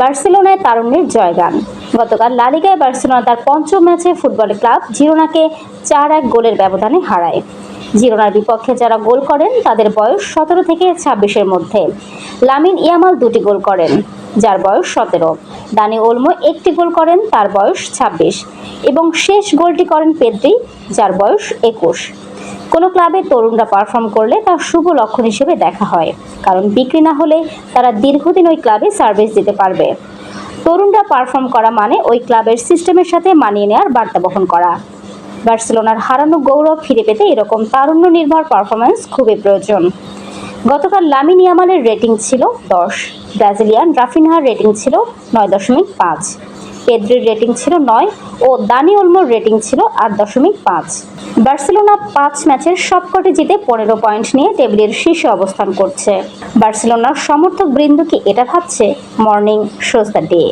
বার্সেলোনায় তারুণ্যের জয়গান। গতকাল লা লিগায় বার্সেলোনা তার পঞ্চম ম্যাচে ফুটবল ক্লাব জিরোনাকে 4-1 গোলের ব্যবধানে হারায়। জিরোনার বিপক্ষে যারা গোল করেন তাদের বয়স 17 থেকে 26-এর মধ্যে। লামিন ইয়ামাল 2টি গোল করেন, যার বয়স 17। দানি ওলমো 1টি গোল করেন, তার বয়স 26, এবং শেষ গোলটি করেন পেদ্রি, যার বয়স 21। কোনো ক্লাবে তরুণরা পারফর্ম করলে তা শুভ লক্ষণ হিসেবে দেখা হয়, কারণ বিক্রি না হলে তারা দীর্ঘদিন ওই ক্লাবে সার্ভিস দিতে পারবে। তরুণরা পারফর্ম করা মানে ওই ক্লাবের সিস্টেমের সাথে মানিয়ে নেওয়ার বার্তা বহন করা। বার্সেলোনার হারানো গৌরব ফিরে পেতে এরকম তারুণ্য নির্ভর পারফরম্যান্স খুবই প্রয়োজন। গতকাল লামিন ইয়ামালের রেটিং ছিল 10, ব্রাজিলিয়ান রাফিনহার রেটিং ছিল 9.5, পেদ্রির রেটিং ছিল 9 ও দানি ওলমোর রেটিং ছিল 8.5। বার্সেলোনা 5 ম্যাচের সবকটি জিতে 15 পয়েন্ট নিয়ে টেবিলের শীর্ষে অবস্থান করছে। বার্সেলোনার সমর্থক বৃন্দ কি এটা ভাবছে? Morning shows the day.